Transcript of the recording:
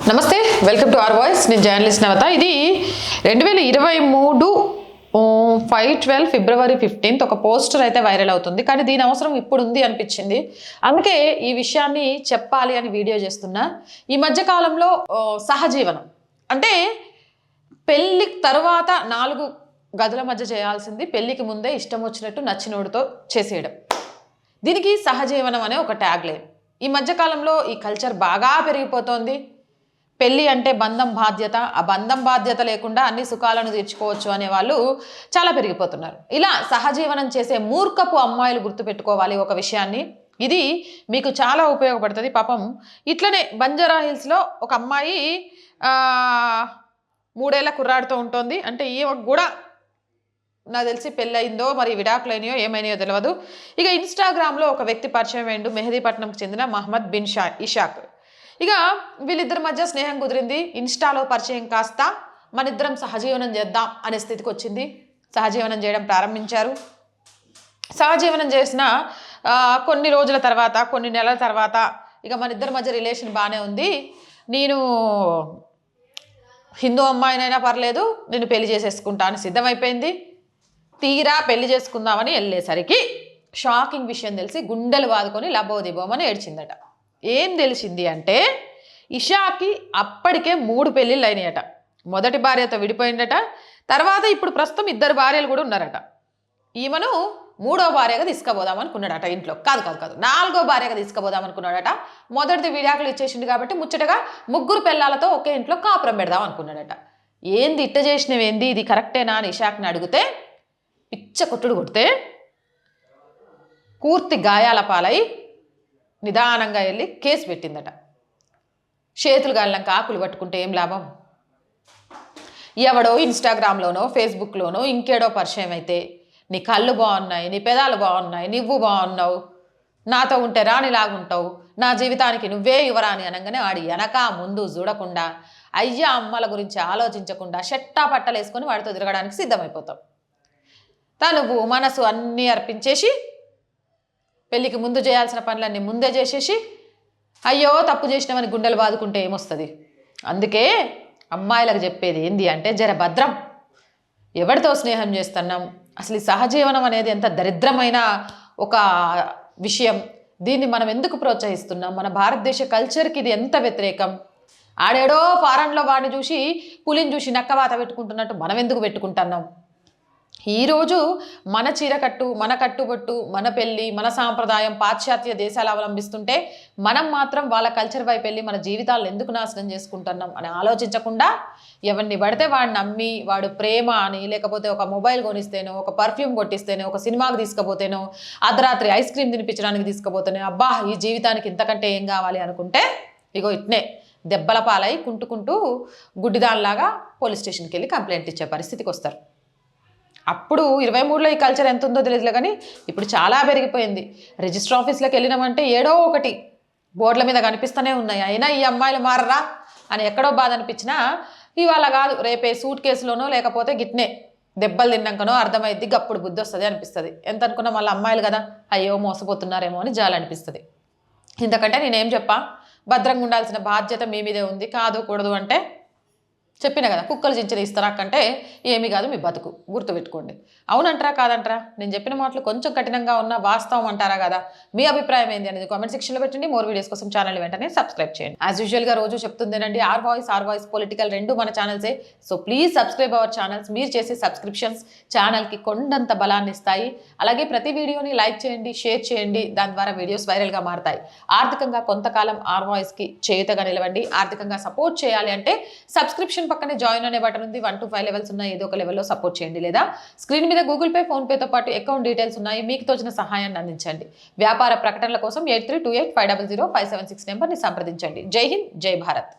నమస్తే, welcome to our voice. నేను journalist నవత. ఇది 2023 5/12 ఫిబ్రవరి 15 ఒక పోస్టర్ అయితే వైరల్ అవుతుంది. కానీ దీని అవసరం ఇప్పుడు ఉంది అనిపించింది. అందుకే ఈ విషయాన్ని చెప్పాలి అని వీడియో చేస్తున్నా. ఈ మధ్య కాలంలో సహజీవనం అంటే పెళ్ళి తర్వాత 4 గదుల మధ్య చేయాల్సింది పెళ్ళికి ముందే ఇష్టం వచ్చినట్టు నచ్చినోడితో చేసేయడం. దీనికి సహజీవనం అనే ఒక ట్యాగ్ లైన్. ఈ మధ్యకాలంలో ఈ కల్చర్ బాగా పెరిగిపోతోంది. పెళ్ళి అంటే బంధం బాధ్యత, ఆ బంధం బాధ్యత లేకుండా అన్ని సుఖాలను తీర్చుకోవచ్చు అనే వాళ్ళు చాలా పెరిగిపోతున్నారు. ఇలా సహజీవనం చేసే మూర్ఖపు అమ్మాయిలు గుర్తుపెట్టుకోవాలి ఒక విషయాన్ని. ఇది మీకు చాలా ఉపయోగపడుతుంది. పాపం ఇట్లనే బంజారా హిల్స్లో ఒక అమ్మాయి 3 ఏళ్ల కుర్రాడితో ఉంటుంది. అంటే ఈమెకు కూడా నాకు తెలిసి పెళ్ళయిందో మరి విడాకులైనయో ఏమైనాయో తెలియదు. ఇక ఇన్స్టాగ్రామ్లో ఒక వ్యక్తి పరిచయం అయ్యిండు. మెహదీపట్నంకి చెందిన మహమ్మద్ బిన్ ఇషాక్. ఇక వీళ్ళిద్దరి మధ్య స్నేహం కుదిరింది. ఇన్స్టాలో పరిచయం కాస్త మనిద్దరం సహజీవనం చేద్దాం అనే స్థితికి వచ్చింది. సహజీవనం చేయడం ప్రారంభించారు. సహజీవనం చేసిన కొన్ని రోజుల తర్వాత, కొన్ని నెలల తర్వాత ఇక మనిద్దరి మధ్య రిలేషన్ బాగానే ఉంది. నేను హిందూ అమ్మాయినైనా పర్లేదు, నేను పెళ్లి చేసేసుకుంటా అని సిద్ధమైపోయింది. తీరా పెళ్లి చేసుకుందామని వెళ్ళేసరికి షాకింగ్ విషయం తెలిసి గుండెలు బాదుకొని లబోదిబోమని ఏడ్చిందట. ఏం తెలిసింది అంటే ఇషాకి అప్పటికే 3 పెళ్ళిళ్ళు అయినాయట. మొదటి భార్యతో విడిపోయిందట. తర్వాత ఇప్పుడు ప్రస్తుతం 2 భార్యలు కూడా ఉన్నారట. ఈమెను 3వ భార్యగా తీసుకుపోదాం అనుకున్నాడట. ఇంట్లో కాదు 4వ భార్యగా తీసుకుపోదాం అనుకున్నాడట. మొదటిది విడాకులు ఇచ్చేసింది కాబట్టి ముచ్చటగా 3 పెళ్ళాలతో ఒకే ఇంట్లో కాపురం పెడదాం అనుకున్నాడట. ఏంది ఇట్ట చేసినవేంది, ఇది కరెక్టేనా అని ఇషాక్ని అడిగితే పిచ్చ కొట్టుడు కొడితే పూర్తి గాయాల పాలై నిదానంగా వెళ్ళి కేసు పెట్టిందట. చేతులు గాలినాక ఆకులు పట్టుకుంటే ఏం లాభం? ఎవడో ఇన్స్టాగ్రామ్లోనో ఫేస్బుక్లోనో ఇంకేడో పరిచయం అయితే నీ కళ్ళు బాగున్నాయి, నీ పెదాలు బాగున్నాయి, నువ్వు బాగున్నావు, నాతో ఉంటే రాణిలాగుంటావు, నా జీవితానికి నువ్వే యువరాని అనగానే వాడి వెనక ముందు చూడకుండా అయ్యా అమ్మల గురించి ఆలోచించకుండా షట్టా పట్టలు వేసుకొని వాడితో తిరగడానికి సిద్ధమైపోతావు. తనువు మనసు అన్నీ అర్పించేసి పెళ్ళికి ముందు చేయాల్సిన పనులన్నీ ముందే చేసేసి అయ్యో తప్పు చేసినామని గుండెలు బాదుకుంటే ఏమొస్తుంది? అందుకే అమ్మాయిలకు చెప్పేది ఏంది అంటే జర భద్రం. ఎవరితో స్నేహం చేస్తున్నాం? అసలు ఈ సహజీవనం అనేది ఎంత దరిద్రమైన ఒక విషయం. దీన్ని మనం ఎందుకు ప్రోత్సహిస్తున్నాం? మన భారతదేశ కల్చర్కి ఇది ఎంత వ్యతిరేకం. ఆడేడో ఫారెన్లో వాడిని చూసి పులిని చూసి నక్కవాత పెట్టుకుంటున్నట్టు మనం ఎందుకు పెట్టుకుంటున్నాం? ఈరోజు మన చీరకట్టు, మన కట్టుబొట్టు, మన పెళ్ళి, మన సాంప్రదాయం పాశ్చాత్య దేశాలు అవలంబిస్తుంటే మనం మాత్రం వాళ్ళ కల్చర్ వైపు వెళ్ళి మన జీవితాలను ఎందుకు నాశనం చేసుకుంటున్నాం అని ఆలోచించకుండా ఎవరిని పడితే వాడిని నమ్మి వాడు ప్రేమ అని, లేకపోతే ఒక మొబైల్ కొనిస్తేనో, ఒక పర్ఫ్యూమ్ కొట్టిస్తేనో, ఒక సినిమాకి తీసుకుపోతేనో, అర్ధరాత్రి ఐస్ క్రీమ్ తినిపించడానికి తీసుకుపోతేనో అబ్బా ఈ జీవితానికి ఇంతకంటే ఏం కావాలి అనుకుంటే ఇగో ఇట్నే దెబ్బల పాలై కుంటుకుంటూ గుడ్డిదానిలాగా పోలీస్ స్టేషన్కి వెళ్ళి కంప్లైంట్ ఇచ్చే పరిస్థితికి వస్తారు. అప్పుడు 23లో ఈ కల్చర్ ఎంత ఉందో తెలియదులే, కానీ ఇప్పుడు చాలా పెరిగిపోయింది. రిజిస్టర్ ఆఫీస్లోకి వెళ్ళినామంటే ఏడో ఒకటి బోర్డుల మీద కనిపిస్తూనే ఉన్నాయి. అయినా ఈ అమ్మాయిలు మారరా అని ఎక్కడో బాధ అనిపించినా ఇవాళ కాదు రేపే సూట్ కేసులోనో లేకపోతే గిట్నే దెబ్బలు తిన్నాకనో అర్థమైద్ది, గప్పుడు బుద్ధి వస్తుంది అనిపిస్తుంది. ఎంత అనుకున్నా మళ్ళీ అమ్మాయిలు కదా అయ్యో మోసపోతున్నారేమో అని జాలి అనిపిస్తుంది. ఎందుకంటే నేనేం చెప్పా, భద్రంగా ఉండాల్సిన బాధ్యత మీ మీదే ఉంది. కాదు కూడదు అంటే చెప్పిన కదా, కుక్కలు చించిన ఇస్తారా కంటే ఏమీ కాదు మీ బతుకు, గుర్తుపెట్టుకోండి. అవునంటారా కాదంటారా? నేను చెప్పిన మాటలు కొంచెం కఠినంగా ఉన్నా వాస్తవం అంటారా కదా? మీ అభిప్రాయం ఏంది అనేది కామెంట్ సెక్షన్లో పెట్టండి. మోర్ వీడియోస్ కోసం ఛానల్ వెంటనే సబ్స్క్రైబ్ చేయండి. యాజ్ యూజువల్గా రోజు చెప్తుందేనండి, ఆర్ వాయిస్ పొలిటికల్ రెండు మన ఛానల్సే. So please subscribe our channels. మీరు చేసే సబ్స్క్రిప్షన్స్ ఛానల్కి కొండంత బలాన్ని ఇస్తాయి. అలాగే ప్రతి వీడియోని లైక్ చేయండి, షేర్ చేయండి. దాని ద్వారా వీడియోస్ వైరల్గా మారుతాయి. ఆర్థికంగా కొంతకాలం ఆర్ వాయిస్కి చేయుతగా నిలవండి. ఆర్థికంగా సపోర్ట్ చేయాలి అంటే సబ్స్క్రిప్షన్ పక్కనే జాయిన్ అనే బటన్ ఉంది. 1 to 5 లెవెల్స్ ఉన్నాయి. ఏదో ఒక లెవెల్లో సపోర్ట్ చేయండి. లేదా స్క్రీన్ మీద గూగుల్ పే, ఫోన్ పేతో పాటు అకౌంట్ డీటెయిల్స్ ఉన్నాయి. మీకు తోచిన సహాయాన్ని అందించండి. వ్యాపార ప్రకటనల కోసం 8328500576 నెంబర్ని సంప్రదించండి. జై హింద్, జై భారత్.